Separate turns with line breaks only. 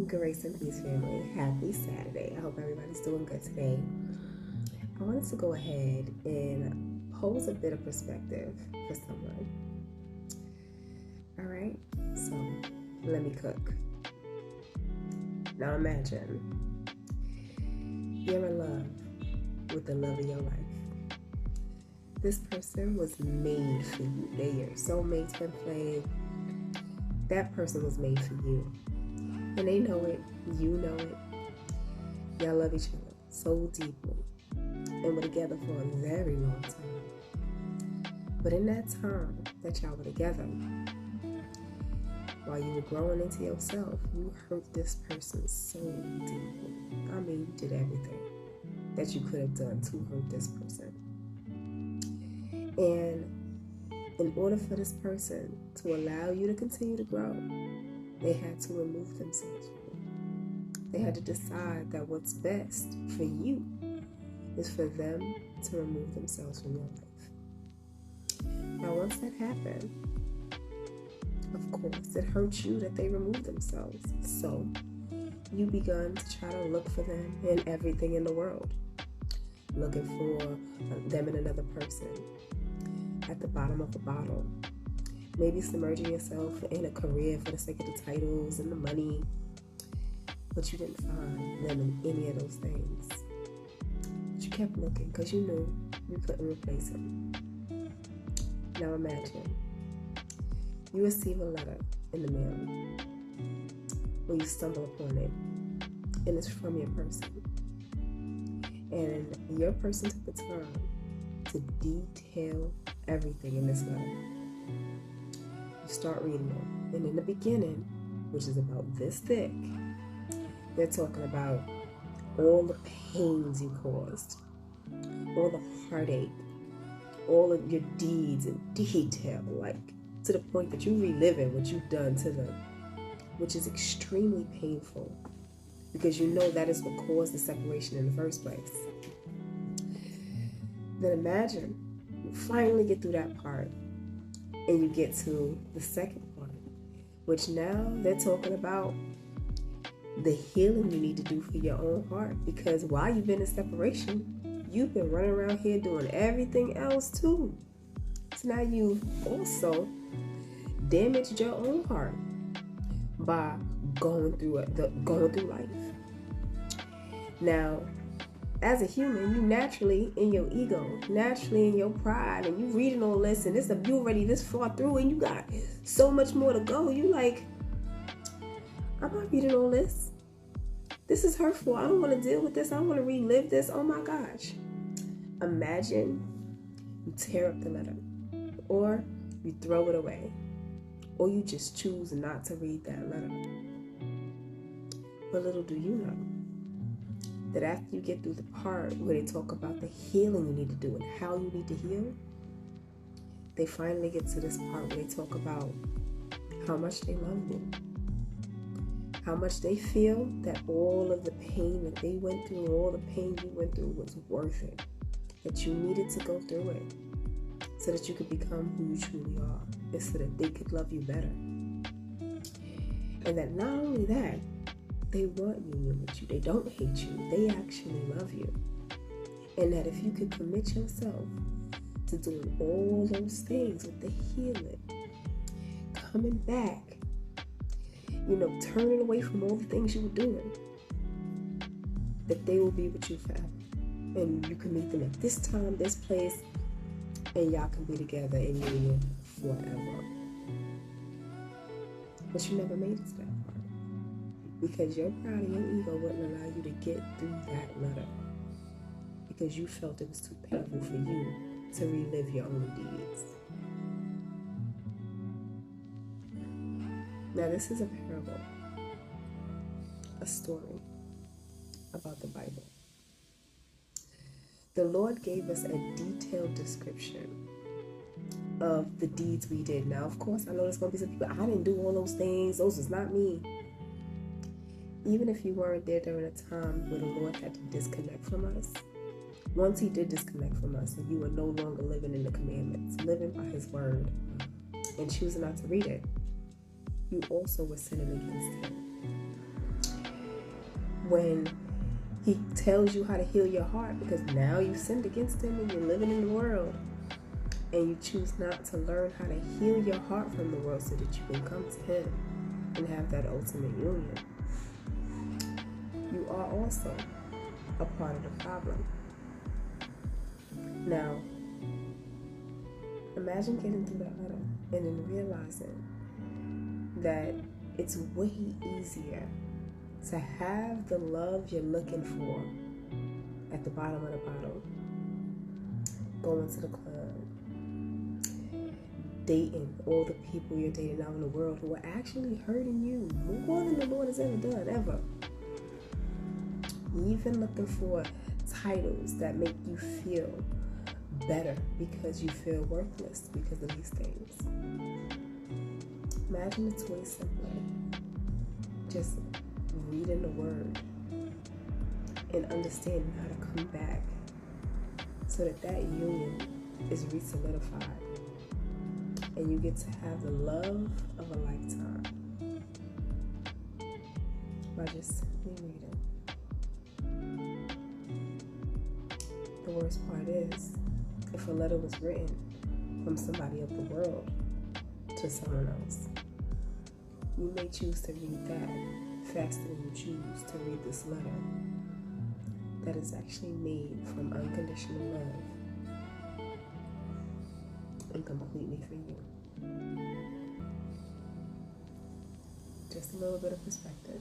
Grace and peace, family. Happy Saturday. I hope everybody's doing good today. I wanted to go ahead and pose a bit of perspective for someone. All right, so let me cook. Now imagine you're in love with the love of your life. This person was made for you. They're your soulmate, twin flame. That person was made for you. And they know it, you know it. Y'all love each other so deeply. And were together for a very long time. But in that time that y'all were together, while you were growing into yourself, you hurt this person so deeply. I mean, you did everything that you could have done to hurt this person. And in order for this person to allow you to continue to grow, they had to remove themselves from it. They had to decide that what's best for you is for them to remove themselves from your life. Now, once that happened, of course, it hurts you that they removed themselves. So you begun to try to look for them in everything in the world. Looking for them in another person. At the bottom of the bottle. Maybe submerging yourself in a career for the sake of the titles and the money. But you didn't find them in any of those things. But you kept looking because you knew you couldn't replace them. Now imagine you receive a letter in the mail, or you stumble upon it, and it's from your person. And your person took the time to detail everything in this letter. You start reading it, and in the beginning, which is about this thick, they're talking about all the pains you caused, all the heartache, all of your deeds in detail, like to the point that you reliving what you've done to them, which is extremely painful because you know that is what caused the separation in the first place. Then imagine you finally get through that part and you get to the second part, which now they're talking about the healing you need to do for your own heart, because while you've been in separation, you've been running around here doing everything else too. So now you've also damaged your own heart by going through life. Now, as a human, you naturally in your ego, naturally in your pride, and you reading all this, and you already this far through, and you got so much more to go. You like, I'm not reading all this. This is hurtful. I don't want to deal with this. I don't want to relive this. Oh my gosh. Imagine you tear up the letter, or you throw it away, or you just choose not to read that letter. But little do you know that after you get through the part where they talk about the healing you need to do and how you need to heal, they finally get to this part where they talk about how much they love you, how much they feel that all of the pain that they went through, all the pain you went through was worth it, that you needed to go through it so that you could become who you truly are, and so that they could love you better. And that not only that, they want union with you. They don't hate you. They actually love you. And that if you could commit yourself to doing all those things with the healing, coming back, turning away from all the things you were doing, that they will be with you forever. And you can meet them at this time, this place, and y'all can be together in union forever. But you never made it to that part, because your pride and your ego wouldn't allow you to get through that letter, because you felt it was too painful for you to relive your own deeds. Now, this is a parable, a story about the Bible. The Lord gave us a detailed description of the deeds we did. Now, of course, I know there's going to be some people, I didn't do all those things. Those was not me. Even if you weren't there during a time where the Lord had to disconnect from us, once he did disconnect from us and you were no longer living in the commandments, living by his word, and choosing not to read it, you also were sinning against him. when he tells you how to heal your heart, because now you've sinned against him and you're living in the world, and you choose not to learn how to heal your heart from the world so that you can come to him and have that ultimate union, you are also a part of the problem. Now, imagine getting through that letter and then realizing that it's way easier to have the love you're looking for at the bottom of the bottle, going to the club, dating all the people you're dating out in the world who are actually hurting you more than the Lord has ever done, ever. Even looking for titles that make you feel better because you feel worthless because of these things. Imagine it's way simpler. Just reading the word and understanding how to come back so that union is re-solidified and you get to have the love of a lifetime by just simply reading. The worst part is, if a letter was written from somebody of the world to someone else, you may choose to read that faster than you choose to read this letter that is actually made from unconditional love and completely for you. Just a little bit of perspective.